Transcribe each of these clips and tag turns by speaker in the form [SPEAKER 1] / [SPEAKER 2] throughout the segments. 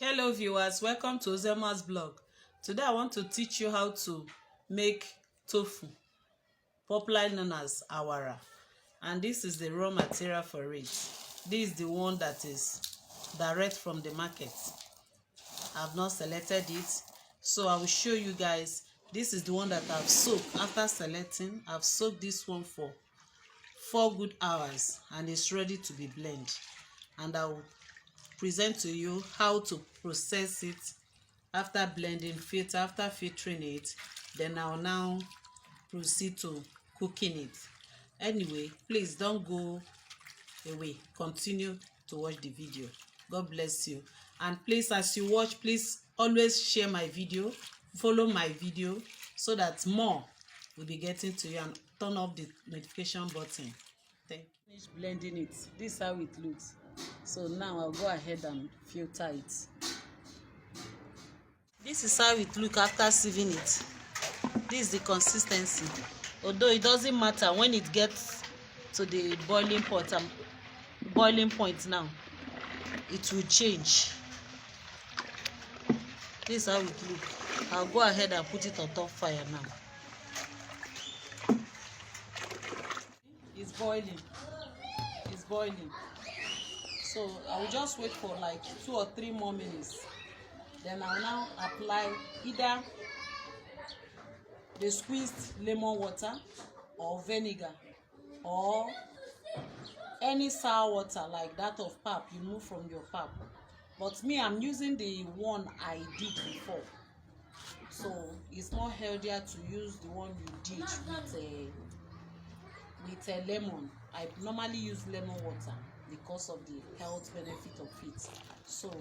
[SPEAKER 1] Hello viewers, welcome to Ozema's blog. Today I want to teach you how to make tofu, popularly known as Awara. And this is the raw material for it. This is the one that is direct from the market. I've not selected it, so I will show you guys. This is the one that I've soaked. After selecting, I've soaked this one for 4 good hours and it's ready to be blended. And I will present to you how to process it after blending, after filtering it. Then I'll now proceed to cooking it. Anyway, please don't go away, continue to watch the video. God bless you. And please, as you watch, please always share my video, follow my video, so that more will be getting to you, and turn off the notification button. Thank you. Finish blending it. This is how it looks. So now I'll go ahead and filter it. This is how it looks after sieving it. This is the consistency. Although it doesn't matter when it gets to the boiling point now, it will change. This is how it looks. I'll go ahead and put it on top fire now. It's boiling. It's boiling. So I will just wait for like 2 or 3 more minutes. Then I will now apply either the squeezed lemon water or vinegar, or any sour water like that of pap you move from your pap. But me, I'm using the one I did before. So it's more healthier to use the one you did with a lemon. I normally use lemon water because of the health benefit of it. So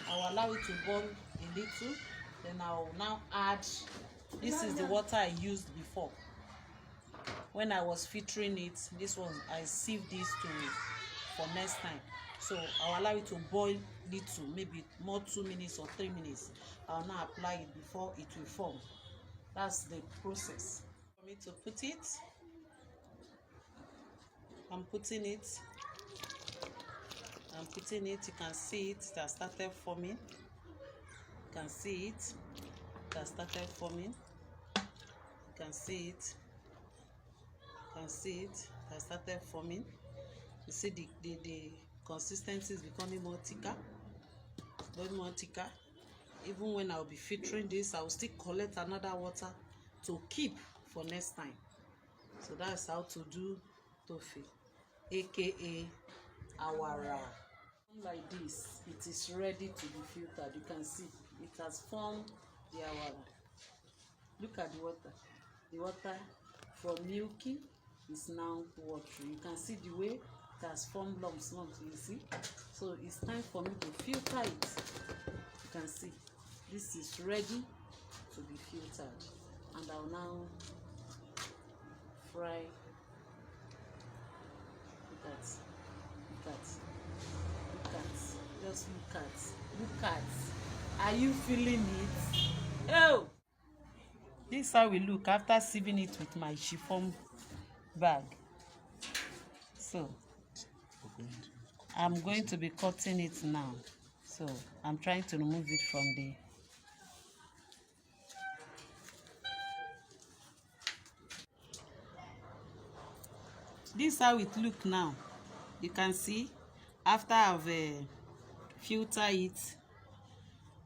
[SPEAKER 1] I'll allow it to boil a little. Then I'll now add, this is the water I used before. When I was filtering it, this one, I sieved this for next time. So I'll allow it to boil little, maybe more 2 minutes or 3 minutes. I'll now apply it before it will form. That's the process. For me to put it, I'm putting it. You can see it has started forming. You can see it has started forming. You can see it. It has started forming. You see the consistency is becoming more thicker. Even when I'll be filtering this, I'll still collect another water to keep for next time. So that's how to do tofu, aka Awara. Like this, it is ready to be filtered. You can see it has formed the Awara. Look at the water. The water from milky is now watery. You can see the way it has formed lumps, you see. So it's time for me to filter it. You can see this is ready to be filtered, and I'll now fry. Just look at. Are you feeling it? Oh, this is how we look after sieving it with my chiffon bag. So I'm going to be cutting it now. So I'm trying to remove it from the this is how it look now. You can see after I've filtered it,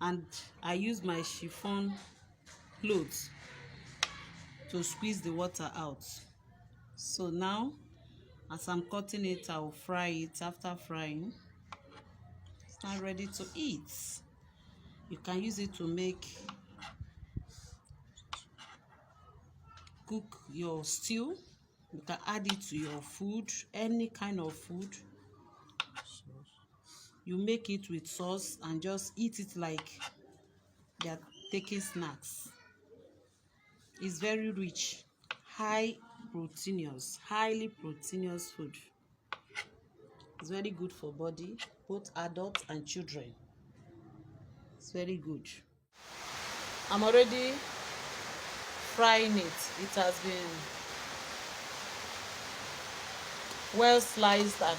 [SPEAKER 1] and I use my chiffon clothes to squeeze the water out. So now, as I'm cutting it, I will fry it. After frying, it's now ready to eat. You can use it to cook your stew. You can add it to your food, any kind of food. You make it with sauce and just eat it like you're taking snacks. It's very rich, highly proteinous food. It's very good for body, both adults and children. It's very good. I'm already frying it. It has been well sliced, and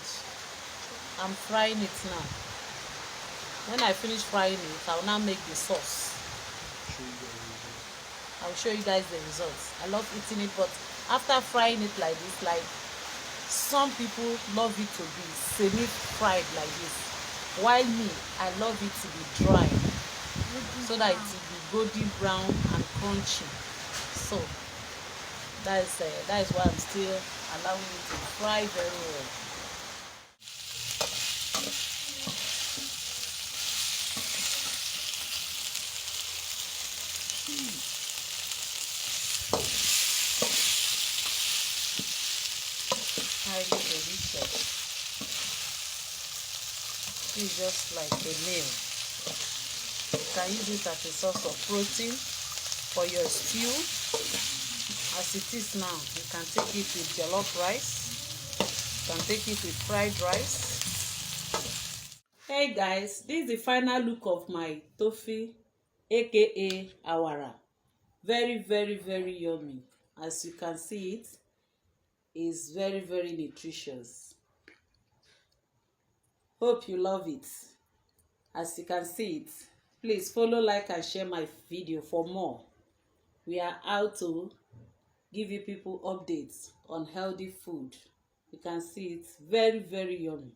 [SPEAKER 1] I'm frying it now. When I finish frying it, I'll now make the sauce. I'll show you guys the results. I love eating it, but after frying it like this, like some people love it to be semi-fried like this, while me, I love it to be dry, so that it will be golden brown and crunchy. So that is why I'm still allowing it to fry very well. Highly delicious. This is just like a meal. You can use it as a source of protein for your stew. As it is now, you can take it with jollof rice. You can take it with fried rice. Hey guys, this is the final look of my tofu, aka awara. Very, very, very yummy. As you can see, it is very, very nutritious. Hope you love it. As you can see it, please follow, like, and share my video for more. We are out to give you people updates on healthy food. You can see it's very, very yummy.